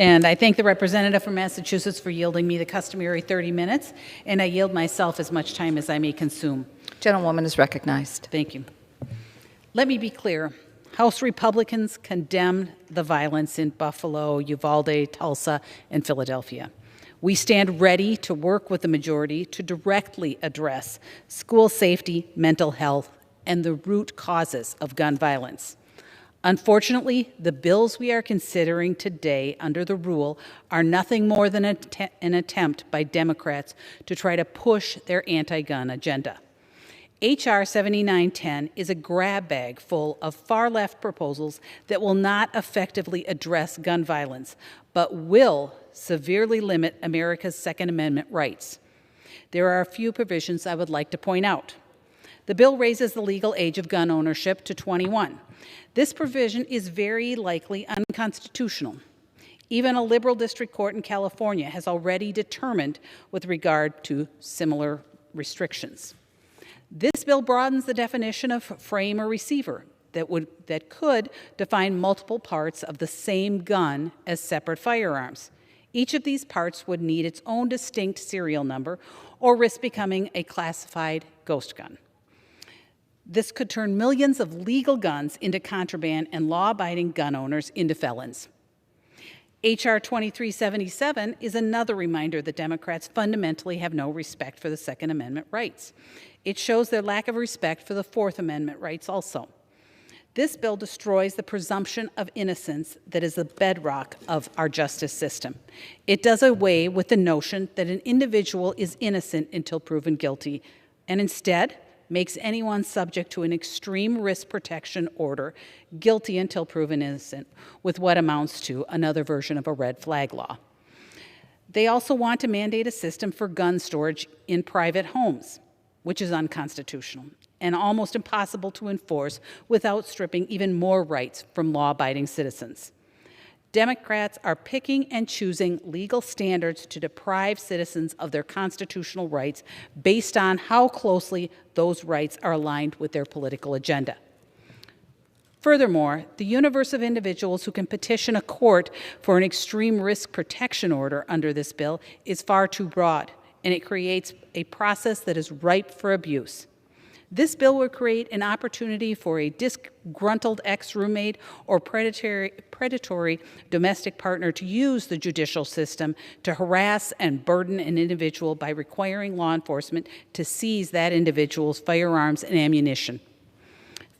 And I thank the representative from Massachusetts for yielding me the customary 30 minutes, and I yield myself as much time as I may consume. Gentlewoman is recognized. Thank you. Let me be clear. House Republicans condemned the violence in Buffalo, Uvalde, Tulsa, and Philadelphia. We stand ready to work with the majority to directly address school safety, mental health, and the root causes of gun violence. Unfortunately, the bills we are considering today under the rule are nothing more than an attempt by Democrats to try to push their anti-gun agenda. H.R. 7910 is a grab bag full of far-left proposals that will not effectively address gun violence, but will severely limit America's Second Amendment rights. There are a few provisions I would like to point out. The bill raises the legal age of gun ownership to 21. This provision is very likely unconstitutional. Even a liberal district court in California has already determined with regard to similar restrictions. This bill broadens the definition of frame or receiver that could define multiple parts of the same gun as separate firearms. Each of these parts would need its own distinct serial number or risk becoming a classified ghost gun. This could turn millions of legal guns into contraband and law-abiding gun owners into felons. H.R. 2377 is another reminder that Democrats fundamentally have no respect for the Second Amendment rights. It shows their lack of respect for the Fourth Amendment rights also. This bill destroys the presumption of innocence that is the bedrock of our justice system. It does away with the notion that an individual is innocent until proven guilty, and instead makes anyone subject to an extreme risk protection order guilty until proven innocent, with what amounts to another version of a red flag law. They also want to mandate a system for gun storage in private homes, which is unconstitutional and almost impossible to enforce without stripping even more rights from law-abiding citizens. Democrats are picking and choosing legal standards to deprive citizens of their constitutional rights based on how closely those rights are aligned with their political agenda. Furthermore, the universe of individuals who can petition a court for an extreme risk protection order under this bill is far too broad, and it creates a process that is ripe for abuse. This bill would create an opportunity for a disgruntled ex-roommate or predatory domestic partner to use the judicial system to harass and burden an individual by requiring law enforcement to seize that individual's firearms and ammunition.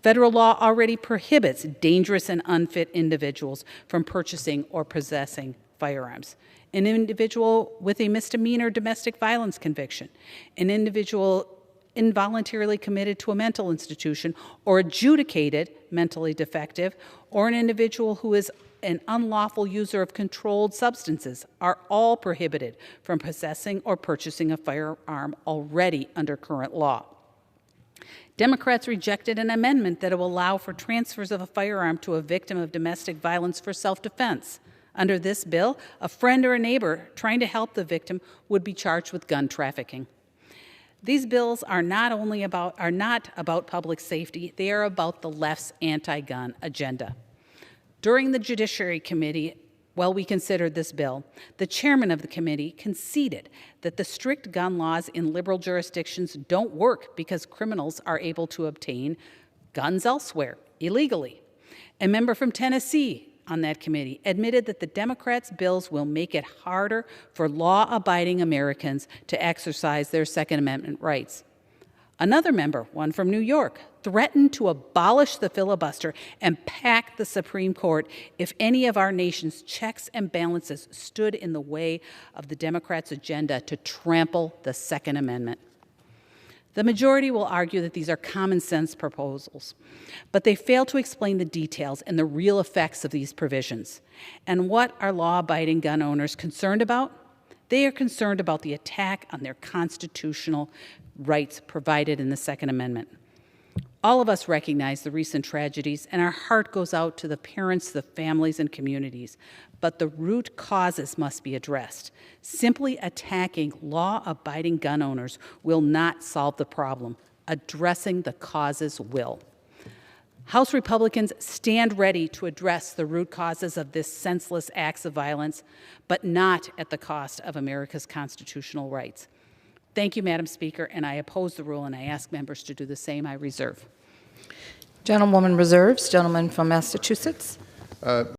Federal law already prohibits dangerous and unfit individuals from purchasing or possessing firearms. An individual with a misdemeanor domestic violence conviction, an individual involuntarily committed to a mental institution or adjudicated mentally defective, or an individual who is an unlawful user of controlled substances are all prohibited from possessing or purchasing a firearm already under current law. Democrats rejected an amendment that will allow for transfers of a firearm to a victim of domestic violence for self-defense. Under this bill, a friend or a neighbor trying to help the victim would be charged with gun trafficking. These bills are not about public safety, they are about the left's anti-gun agenda. During the Judiciary Committee, while we considered this bill, the chairman of the committee conceded that the strict gun laws in liberal jurisdictions don't work because criminals are able to obtain guns elsewhere illegally. A member from Tennessee on that committee admitted that the Democrats' bills will make it harder for law-abiding Americans to exercise their Second Amendment rights. Another member, one from New York, threatened to abolish the filibuster and pack the Supreme Court if any of our nation's checks and balances stood in the way of the Democrats' agenda to trample the Second Amendment. The majority will argue that these are common sense proposals, but they fail to explain the details and the real effects of these provisions. And what are law-abiding gun owners concerned about? They are concerned about the attack on their constitutional rights provided in the Second Amendment. All of us recognize the recent tragedies, and our heart goes out to the parents, the families, and communities. But the root causes must be addressed. Simply attacking law-abiding gun owners will not solve the problem. Addressing the causes will. House Republicans stand ready to address the root causes of this senseless acts of violence, but not at the cost of America's constitutional rights. Thank you, Madam Speaker, and I oppose the rule, and I ask members to do the same. I reserve. Gentlewoman reserves. Gentleman from Massachusetts.